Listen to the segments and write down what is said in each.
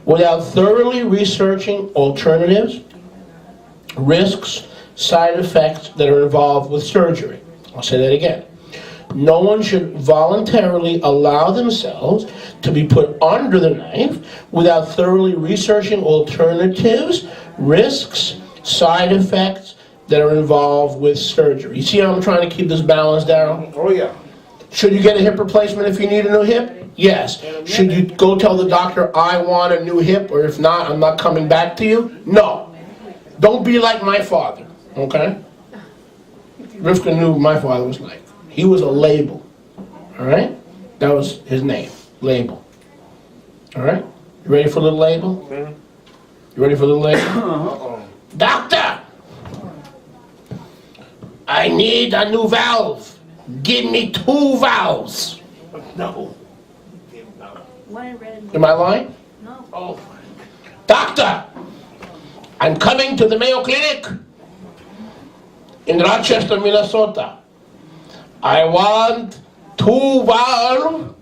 without thoroughly researching alternatives, risks, side effects that are involved with surgery. I'll say that again. No one should voluntarily allow themselves to be put under the knife without thoroughly researching alternatives, risks, side effects that are involved with surgery. You see how I'm trying to keep this balance, Darryl? Oh yeah. Should you get a hip replacement if you need a new hip? Yes. Should you go tell the doctor, I want a new hip, or if not, I'm not coming back to you? No. Don't be like my father, okay? Rivka knew what my father was like. He was a label, all right? That was his name, label. All right? You ready for a little label? You ready for a little label? Doctor! I need a new valve. Give me 2 valves. No. Am I lying? No. Oh. Doctor! I'm coming to the Mayo Clinic in Rochester, Minnesota. I want 2 valves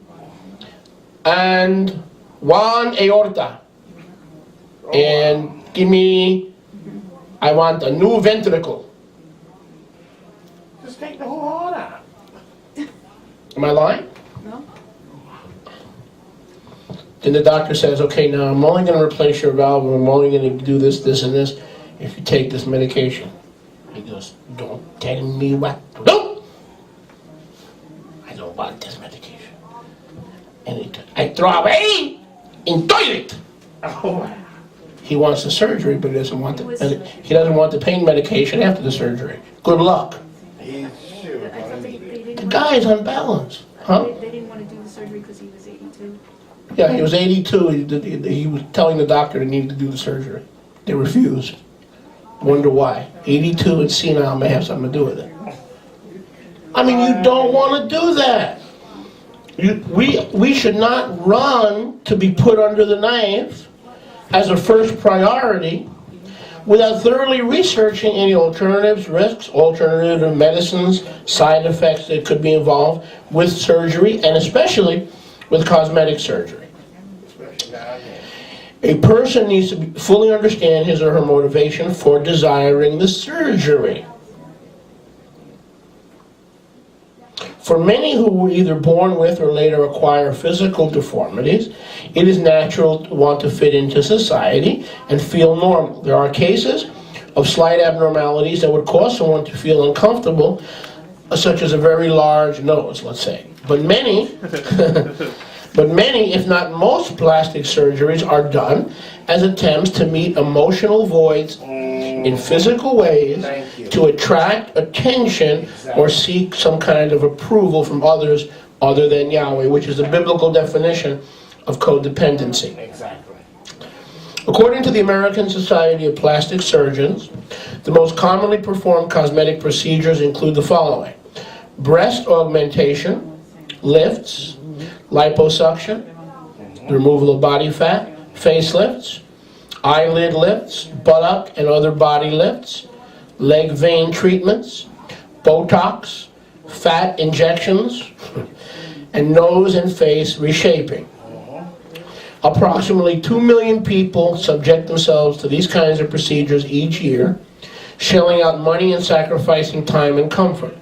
and 1 aorta. And I want a new ventricle. Just take the whole heart out. Am I lying? No. Then the doctor says, okay, now I'm only going to replace your valve, and I'm only going to do this, this, and this if you take this medication. He goes, don't tell me what to do. I don't want this medication. And I throw away in toilet. Oh. He wants the surgery, but he doesn't want the pain medication after the surgery. Good luck. He's sure. I thought they didn't The guy's unbalanced, huh? They didn't want to do the surgery because he was 82. Yeah, he was 82. He was telling the doctor he needed to do the surgery. They refused. Wonder why. 82 and senile may have something to do with it. I mean, you don't want to do that. We should not run to be put under the knife as a first priority without thoroughly researching any alternatives, risks, alternative medicines, side effects that could be involved with surgery, and especially with cosmetic surgery. A person needs to fully understand his or her motivation for desiring the surgery. For many who were either born with or later acquire physical deformities, it is natural to want to fit into society and feel normal. There are cases of slight abnormalities that would cause someone to feel uncomfortable, such as a very large nose, let's say. But many, if not most plastic surgeries are done as attempts to meet emotional voids in physical ways to attract attention or seek some kind of approval from others other than Yahweh, which is the biblical definition of codependency. Exactly. According to the American Society of Plastic Surgeons, the most commonly performed cosmetic procedures include the following: breast augmentation, lifts, liposuction, the removal of body fat, facelifts, eyelid lifts, buttock and other body lifts, leg vein treatments, Botox, fat injections, and nose and face reshaping. Approximately 2 million people subject themselves to these kinds of procedures each year, shelling out money and sacrificing time and comfort.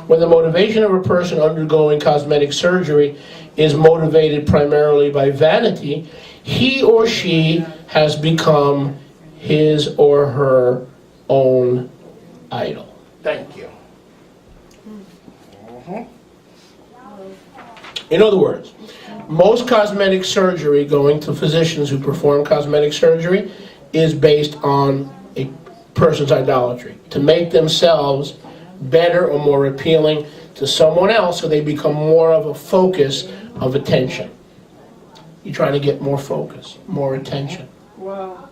When the motivation of a person undergoing cosmetic surgery is motivated primarily by vanity, he or she has become his or her own idol. Thank you. In other words, most cosmetic surgery going to physicians who perform cosmetic surgery is based on a person's idolatry, to make themselves better or more appealing to someone else so they become more of a focus of attention. You're trying to get more focus, more attention. Wow.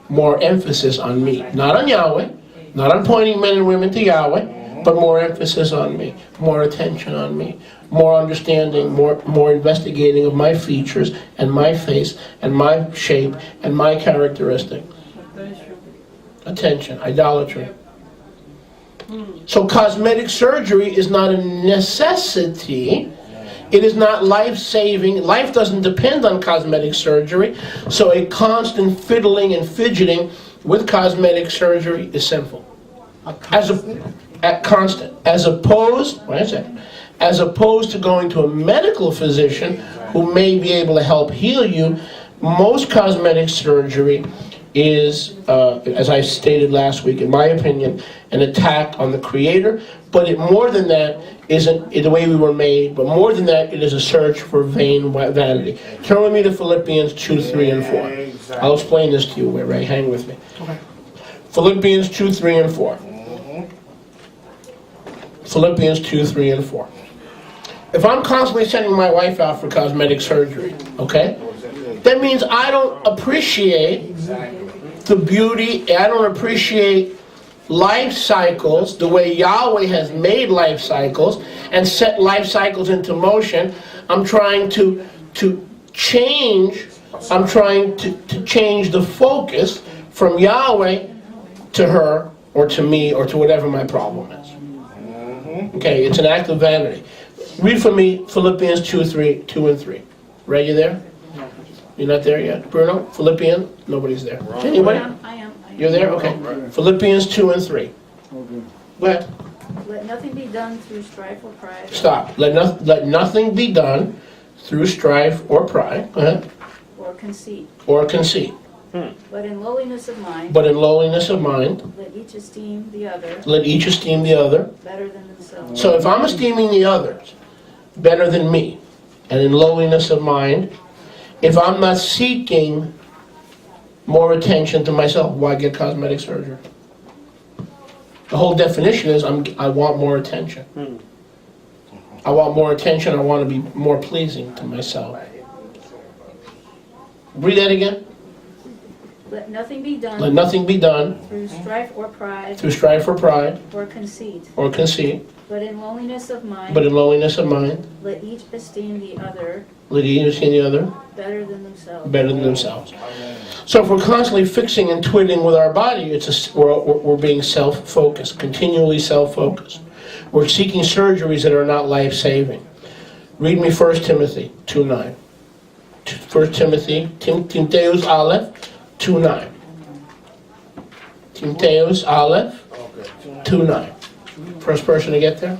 More emphasis on me. Not on Yahweh, not on pointing men and women to Yahweh, but more emphasis on me, more attention on me, more understanding, more investigating of my features and my face and my shape and my characteristics. Attention, idolatry. So cosmetic surgery is not a necessity. It is not life-saving. Life doesn't depend on cosmetic surgery, so a constant fiddling and fidgeting with cosmetic surgery is sinful. As opposed to going to a medical physician who may be able to help heal you. Most cosmetic surgery is, as I stated last week, in my opinion, an attack on the Creator. But more than that, isn't the way we were made. But more than that, it is a search for vain vanity. Turn with me to Philippians 2, 3, and 4. Exactly. I'll explain this to you, Ray. Hang with me. Okay. Philippians 2, 3, and 4. Philippians 2, 3, and 4. If I'm constantly sending my wife out for cosmetic surgery, okay, that means I don't appreciate the beauty, I don't appreciate life cycles the way Yahweh has made life cycles and set life cycles into motion. I'm trying to change, to change the focus from Yahweh to her or to me or to whatever my problem is. Okay, it's an act of vanity. Read for me Philippians 2 and 3. Ray, you there? You're not there yet? Bruno? Philippians? Nobody's there. Anybody? I am. You're there? Okay. Philippians 2 and 3. Go ahead. Let nothing be done through strife or pride. Stop. Let nothing be done through strife or pride. Go ahead. Or conceit. Or conceit. But in lowliness of mind. But in lowliness of mind, Let each esteem the other let each esteem the other. better than themselves. So if I'm esteeming the others better than me, and in lowliness of mind, if I'm not seeking more attention to myself, why get cosmetic surgery? The whole definition is I want more attention. I want more attention. I want to be more pleasing to myself. Read that again. Let nothing be done Let nothing be done through strife or pride through strife or pride or conceit. or conceit, But in lowliness of mind. but in lowliness of mind, Let each esteem the other let each esteem the other better than themselves. better than themselves. So if we're constantly fixing and twiddling with our body, we're being self-focused, continually self-focused. We're seeking surgeries that are not life-saving. Read me 1 Timothy 2:9. 1 Timothy, Timotheus Aleph 2:9. Timotheus Aleph 2:9. First person to get there.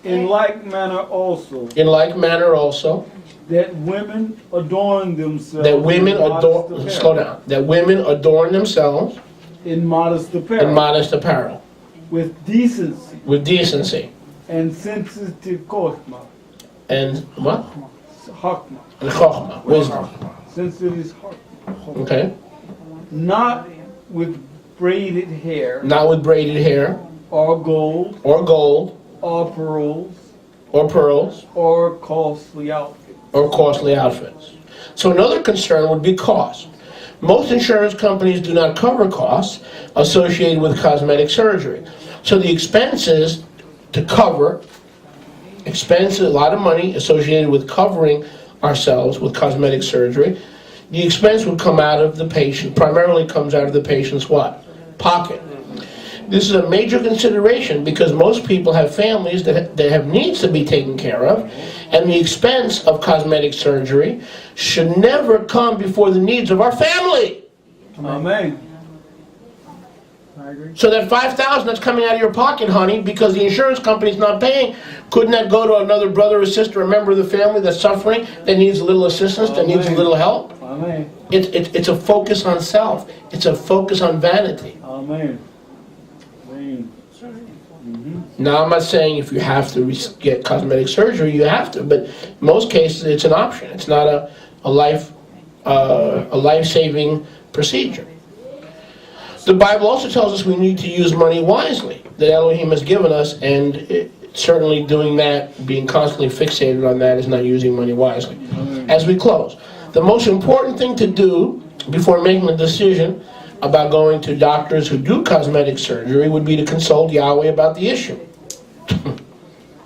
In like manner also, In like manner also, that women adorn themselves that women in modest adorn, apparel, slow down, that women adorn themselves in modest apparel, in modest apparel, with decency with decency, and sensitive chokhmah, and what? hakmah, And chokhmah, wisdom. sensitive hakmah, Okay? not with braided hair, Not with braided hair, or gold, or gold, or pearls, or pearls, or costly outfits. or costly outfits. So another concern would be cost. Most insurance companies do not cover costs associated with cosmetic surgery. So the expenses to cover, a lot of money associated with covering ourselves with cosmetic surgery, the expense would come out of the patient, primarily comes out of the patient's what? Pocket. This is a major consideration because most people have families that have needs to be taken care of, and the expense of cosmetic surgery should never come before the needs of our family. Amen. I agree. So that $5,000 that's coming out of your pocket, honey, because the insurance company's not paying, couldn't that go to another brother or sister, a member of the family that's suffering, that needs a little assistance, that needs a little help? Amen. It's a focus on self. It's a focus on vanity. Amen. Amen. Now, I'm not saying if you have to get cosmetic surgery, you have to, but in most cases, it's an option. It's not a life-saving procedure. The Bible also tells us we need to use money wisely, that Elohim has given us, and certainly doing that, being constantly fixated on that, is not using money wisely. As we close, the most important thing to do before making a decision about going to doctors who do cosmetic surgery would be to consult Yahweh about the issue.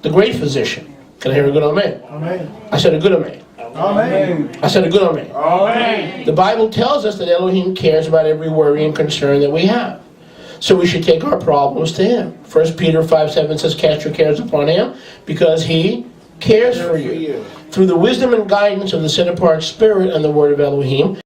The great physician. Can I hear a good amen? Amen. I said a good amen. Amen. I said a good amen. Amen. The Bible tells us that Elohim cares about every worry and concern that we have. So we should take our problems to Him. 1 Peter 5:7 says, cast your cares upon Him because He cares for you. Through the wisdom and guidance of the set-apart Spirit and the Word of Elohim,